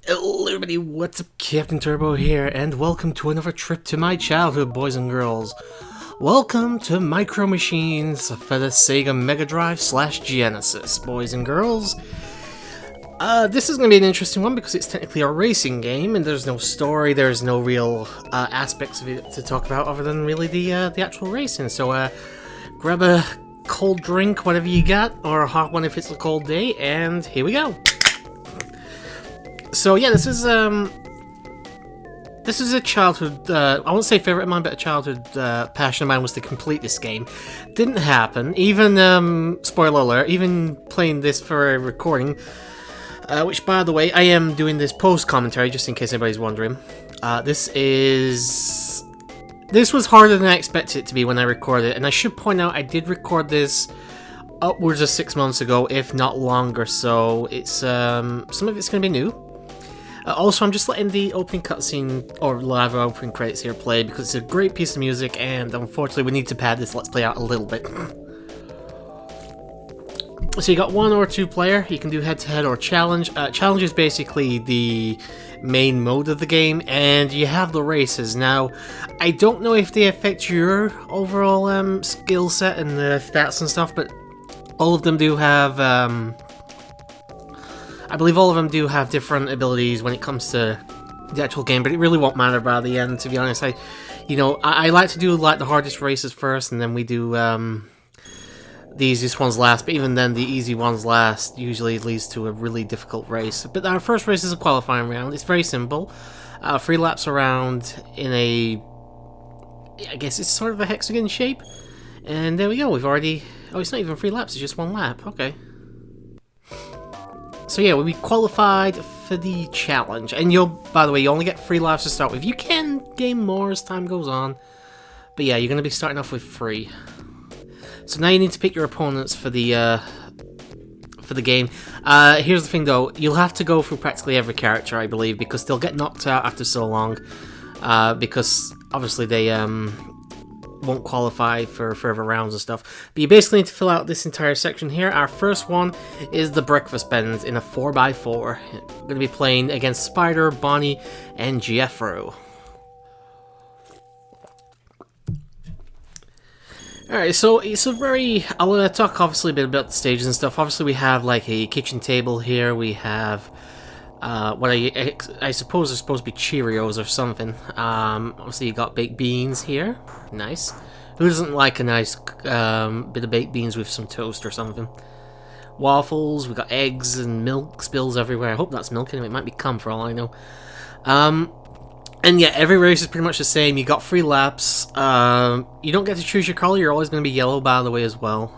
Hello everybody, what's up? Captain Turbo here, and welcome to another trip to my childhood, boys and girls. Welcome to Micro Machines for the Sega Mega Drive / Genesis, boys and girls. This is going to be an interesting one because it's technically a racing game, and there's no story, there's no real aspects of it to talk about other than really the actual racing. So grab a cold drink, whatever you got, or a hot one if it's a cold day, and here we go. So yeah, this is a childhood, I won't say favorite of mine, but a childhood passion of mine was to complete this game. Didn't happen, even, spoiler alert, even playing this for a recording, which by the way, I am doing this post-commentary, just in case anybody's wondering. This was harder than I expected it to be when I recorded it, and I should point out I did record this upwards of 6 months ago, if not longer, so it's, some of it's going to be new. Also, I'm just letting the opening cutscene, or live opening credits here play, because it's a great piece of music, and unfortunately we need to pad this Let's Play out a little bit. So you got 1 or 2 player, you can do head-to-head or challenge. Challenge is basically the main mode of the game, and you have the races. Now, I don't know if they affect your overall skill set and the stats and stuff, but all of them do have... I believe all of them do have different abilities when it comes to the actual game, but it really won't matter by the end, to be honest. I like to do like the hardest races first, and then we do the easiest ones last, but even then the easy ones last usually leads to a really difficult race. But our first race is a qualifying round. It's very simple. 3 laps around in a... I guess it's sort of a hexagon shape. And there we go, we've already... Oh, it's not even 3 laps, it's just 1 lap. Okay. So yeah, we qualified for the challenge, and by the way, you only get 3 lives to start with. You can gain more as time goes on, but yeah, you're going to be starting off with 3. So now you need to pick your opponents for the game. Here's the thing though, you'll have to go through practically every character, I believe, because they'll get knocked out after so long, because obviously they won't qualify for further rounds and stuff. But you basically need to fill out this entire section here. Our first one is the breakfast bends in a 4x4. We're going to be playing against Spider, Bonnie, and Jeffro. Alright, so it's a very... I want to talk obviously a bit about the stages and stuff. Obviously we have like a kitchen table here. We have what I suppose are supposed to be Cheerios or something. Obviously you got baked beans here. Nice. Who doesn't like a nice bit of baked beans with some toast or something? Waffles, we got eggs and milk spills everywhere. I hope that's milk anyway, it might be cum for all I know. And yeah, every race is pretty much the same. You got 3 laps. You don't get to choose your color, you're always going to be yellow by the way as well.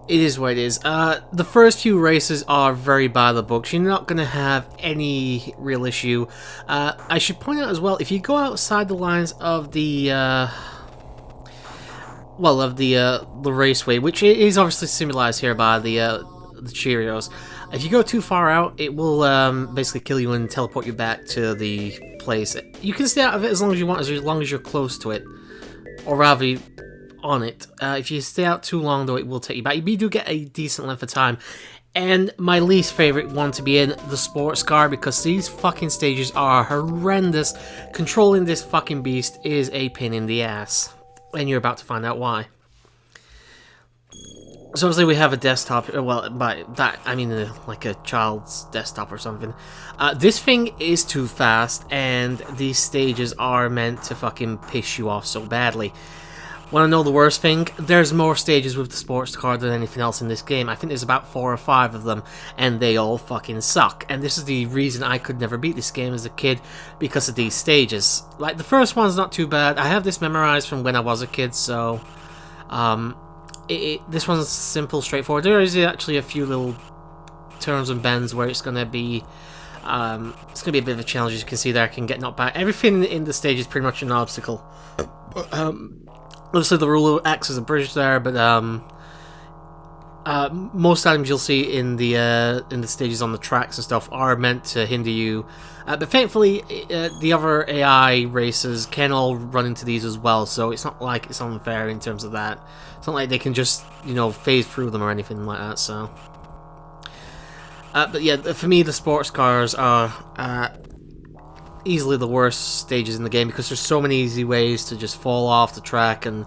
It is what it is. The first few races are very by the books. You're not going to have any real issue. I should point out as well, if you go outside the lines of the raceway, which is obviously symbolized here by the Cheerios. If you go too far out, it will basically kill you and teleport you back to the place. You can stay out of it as long as you want, as long as you're close to it, or rather on it. If you stay out too long though, it will take you back. You do get a decent length of time. And my least favorite one to be in, the sports car, because these fucking stages are horrendous. Controlling this fucking beast is a pain in the ass, and you're about to find out why. So obviously we have a desktop, well, by that I mean like a child's desktop or something. This thing is too fast, and these stages are meant to fucking piss you off so badly. Want to know the worst thing? There's more stages with the sports car than anything else in this game. I think there's about 4 or 5 of them, and they all fucking suck. And this is the reason I could never beat this game as a kid, because of these stages. Like, the first one's not too bad. I have this memorized from when I was a kid, so... this one's simple, straightforward. There is actually a few little turns and bends where it's going to be... it's going to be a bit of a challenge. As you can see there, I can get knocked back. Everything in the stage is pretty much an obstacle. Obviously the ruler acts as a bridge there, but most items you'll see in the stages on the tracks and stuff are meant to hinder you. But thankfully, the other AI races can all run into these as well, so it's not like it's unfair in terms of that. It's not like they can just, phase through them or anything like that, so... But yeah, for me, the sports cars are easily the worst stages in the game because there's so many easy ways to just fall off the track and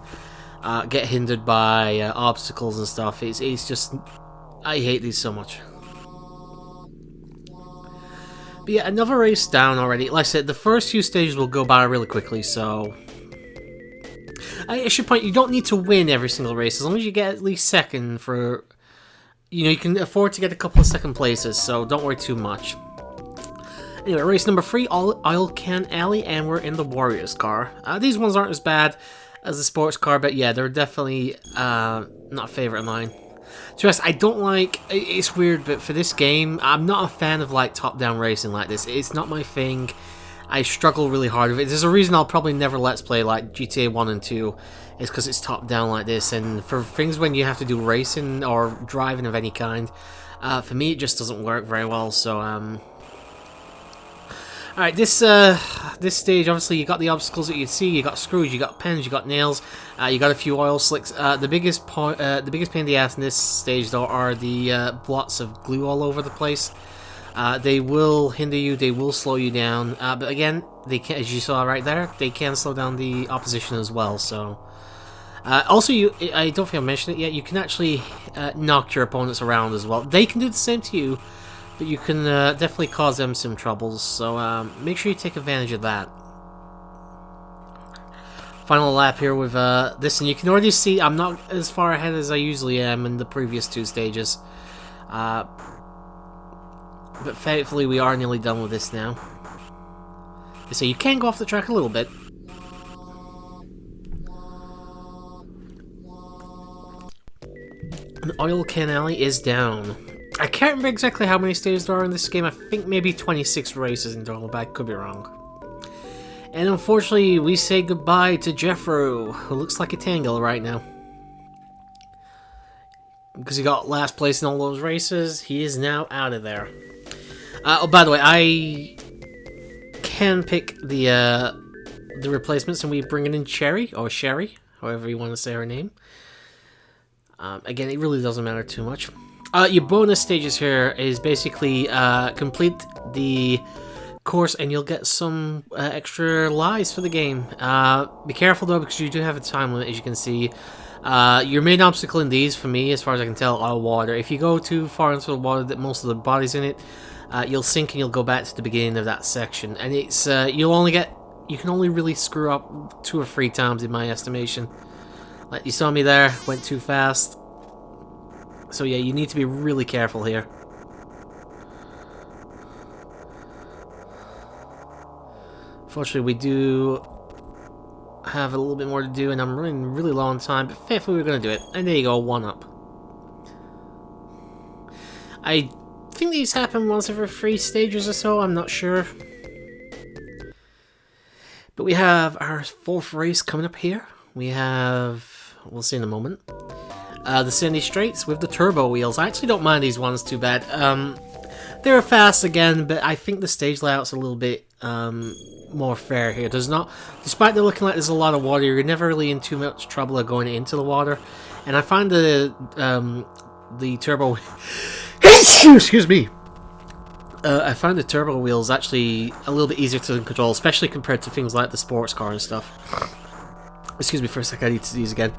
get hindered by obstacles and stuff. It's just... I hate these so much. But yeah, another race down already. Like I said, the first few stages will go by really quickly, so... I should point, you don't need to win every single race, as long as you get at least second for... You know, you can afford to get a couple of second places, so don't worry too much. Anyway, race number 3, Oil Can Alley, and we're in the Warriors car. These ones aren't as bad as the sports car, but yeah, they're definitely not a favourite of mine. To be honest, I don't like... It's weird, but for this game, I'm not a fan of like top-down racing like this. It's not my thing. I struggle really hard with it. There's a reason I'll probably never Let's Play like GTA 1 and 2. Is because it's top-down like this, and for things when you have to do racing or driving of any kind, for me it just doesn't work very well, so... Alright, this stage, obviously you got the obstacles that you see, you got screws, you got pens, you got nails, you got a few oil slicks. The biggest pain in the ass in this stage, though, are the blots of glue all over the place. They will hinder you, they will slow you down, but again, they can, as you saw right there, they can slow down the opposition as well, so... also, I don't think I mentioned it yet, you can actually knock your opponents around as well. They can do the same to you, but you can definitely cause them some troubles, so make sure you take advantage of that. Final lap here with this, and you can already see I'm not as far ahead as I usually am in the previous 2 stages. But thankfully we are nearly done with this now. So you can go off the track a little bit. An Oil Can Alley is down. I can't remember exactly how many stages there are in this game. I think maybe 26 races in total, but I could be wrong. And unfortunately, we say goodbye to Jeffro, who looks like a tangle right now. Because he got last place in all those races, he is now out of there. Oh, by the way, I can pick the replacements, and we bring in Cherry, or Sherry, however you want to say her name. Again, it really doesn't matter too much. Your bonus stages here is basically complete the course and you'll get some extra lives for the game. Be careful though, because you do have a time limit, as you can see. Your main obstacle in these, for me, as far as I can tell, are water. If you go too far into the water, that most of the bodies in it, you'll sink and you'll go back to the beginning of that section. And it's you can only really screw up 2 or 3 times in my estimation. Like you saw me there, went too fast. So yeah, you need to be really careful here. Fortunately, we do have a little bit more to do, and I'm running really low on time, but thankfully we're going to do it. And there you go, 1 up. I think these happen once every 3 stages or so, I'm not sure. But we have our 4th race coming up here. We have... we'll see in a moment. The Sandy Straights with the turbo wheels. I actually don't mind these ones too bad. They're fast again, but I think the stage layout's a little bit more fair here. There's not, despite there looking like there's a lot of water, you're never really in too much trouble of going into the water. And I find the turbo... excuse me. I find the turbo wheels actually a little bit easier to control, especially compared to things like the sports car and stuff. Excuse me for a second, I need to sneeze again.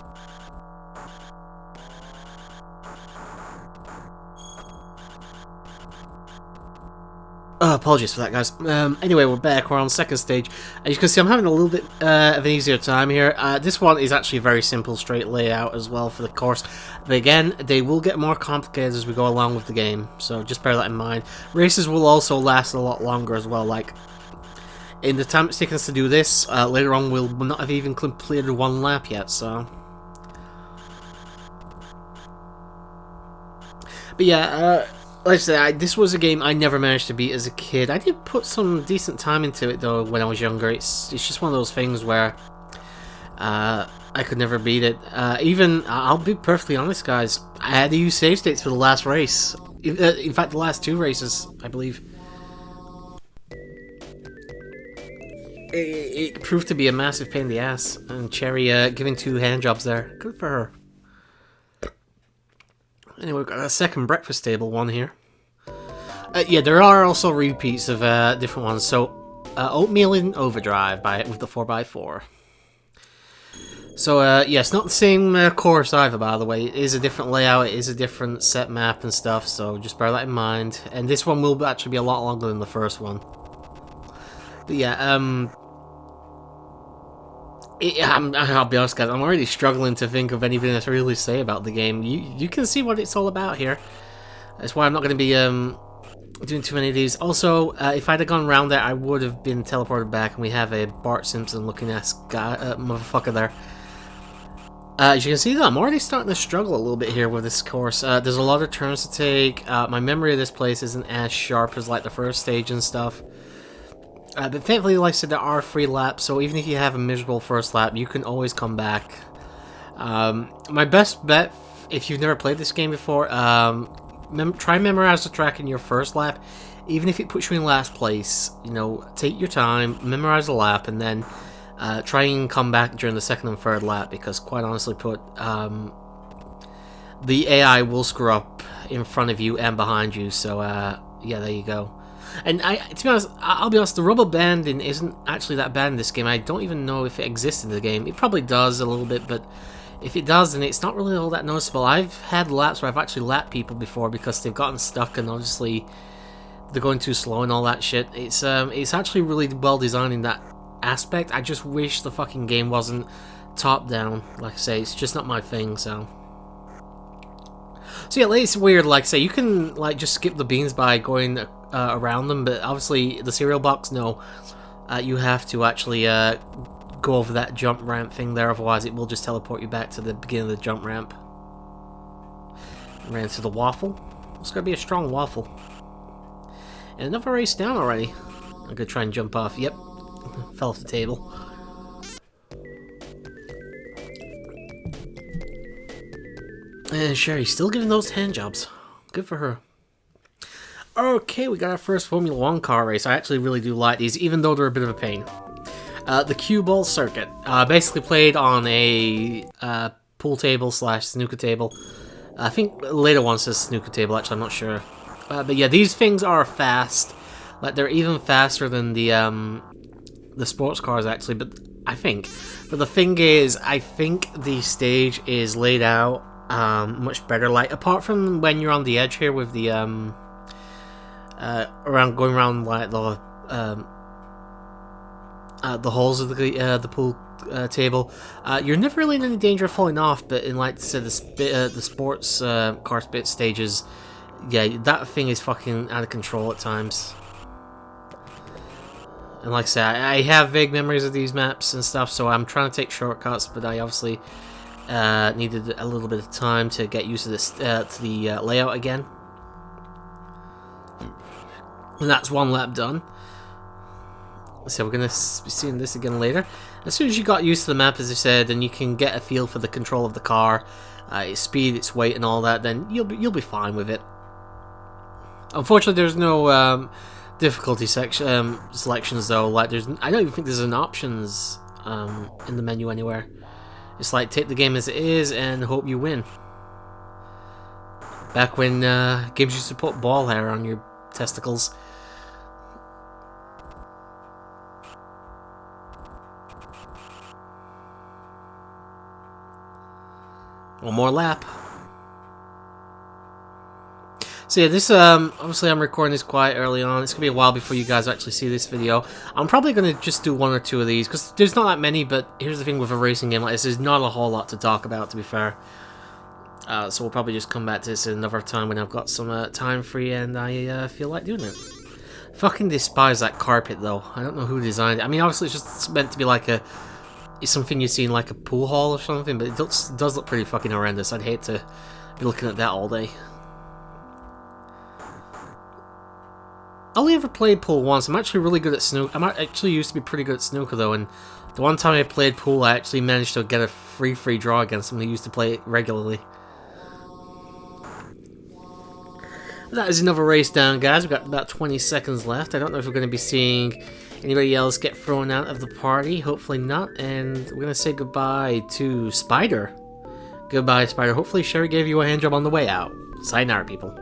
Apologies for that, guys. Anyway, we're back. We're on the 2nd stage. As you can see, I'm having a little bit of an easier time here. This one is actually a very simple, straight layout as well for the course. But again, they will get more complicated as we go along with the game, so just bear that in mind. Races will also last a lot longer as well. Like, in the time it's taken us to do this, later on we'll not have even completed 1 lap yet, so... But yeah, like I said, this was a game I never managed to beat as a kid. I did put some decent time into it though when I was younger. It's just one of those things where I could never beat it. Even, I'll be perfectly honest, guys, I had to use save states for the last race. In fact, the last 2 races, I believe. It proved to be a massive pain in the ass. And Cherry giving 2 hand jobs there. Good for her. Anyway, we've got a second breakfast table one here. Yeah, there are also repeats of different ones. So, Oatmeal in Overdrive with the 4x4. So, yeah, it's not the same course either, by the way. It is a different layout, it is a different set map and stuff, so just bear that in mind. And this one will actually be a lot longer than the first one. But yeah, I'll be honest, guys, I'm already struggling to think of anything to really say about the game. You can see what it's all about here. That's why I'm not going to be doing too many of these. Also, if I'd have gone around there, I would have been teleported back, and we have a Bart Simpson-looking ass guy, motherfucker there. As you can see, though, I'm already starting to struggle a little bit here with this course. There's a lot of turns to take. My memory of this place isn't as sharp as like the first stage and stuff. But thankfully, like I said, there are free laps, so even if you have a miserable first lap, you can always come back. My best bet, if you've never played this game before, try and memorize the track in your first lap. Even if it puts you in last place, you know, take your time, memorize the lap, and then try and come back during the second and third lap, because quite honestly put, the AI will screw up in front of you and behind you, so yeah, there you go. And to be honest, I'll be honest, the rubber banding isn't actually that bad in this game. I don't even know if it exists in the game. It probably does a little bit, but if it does, then it's not really all that noticeable. I've had laps where I've actually lapped people before because they've gotten stuck and obviously they're going too slow and all that shit. It's actually really well designed in that aspect. I just wish the fucking game wasn't top down. Like I say, it's just not my thing, so yeah, it's weird. Like I say, you can like just skip the beans by going around them, but obviously the cereal box, no. You have to actually go over that jump ramp thing there, otherwise it will just teleport you back to the beginning of the jump ramp. Ran to the waffle. It's gonna be a strong waffle. And another race down already. I'm gonna try and jump off. Yep. Fell off the table. And Sherry's still giving those hand jobs. Good for her. Okay, we got our first Formula 1 car race. I actually really do like these, even though they're a bit of a pain. The cue ball circuit. Basically played on a pool table / snooker table. I think later one says snooker table, actually, I'm not sure. But yeah, these things are fast. Like, they're even faster than the sports cars, actually, but I think. But the thing is, I think the stage is laid out much better. Like, apart from when you're on the edge here with the going around like the holes of the pool table, you're never really in any danger of falling off. But in, like, say, the sports car spit stages, yeah, that thing is fucking out of control at times. And like I said, I have vague memories of these maps and stuff, so I'm trying to take shortcuts, but I obviously needed a little bit of time to get used to this to the layout again. And that's one lap done. So we're going to be seeing this again later. As soon as you got used to the map, as I said, and you can get a feel for the control of the car, its speed, its weight, and all that, then you'll be fine with it. Unfortunately, there's no difficulty selections though. Like, I don't even think there's an options in the menu anywhere. It's like, take the game as it is and hope you win. Back when games used to put ball hair on your testicles. One more lap. So yeah, this, obviously I'm recording this quite early on. It's going to be a while before you guys actually see this video. I'm probably going to just do one or two of these, because there's not that many, but here's the thing with a racing game like this, there's not a whole lot to talk about, to be fair. So we'll probably just come back to this another time when I've got some time free and I feel like doing it. Fucking despise that carpet, though. I don't know who designed it. I mean, obviously it's just meant to be like it's something you see in like a pool hall or something, but it does look pretty fucking horrendous. I'd hate to be looking at that all day. I only ever played pool once. I'm actually really good at snooker. I actually used to be pretty good at snooker, though, and the one time I played pool, I actually managed to get a free draw against someone who used to play it regularly. That is another race down, guys. We've got about 20 seconds left. I don't know if we're going to be seeing anybody else get thrown out of the party. Hopefully not. And we're going to say goodbye to Spider. Goodbye, Spider. Hopefully Sherry gave you a hand job on the way out. Sayonara, people.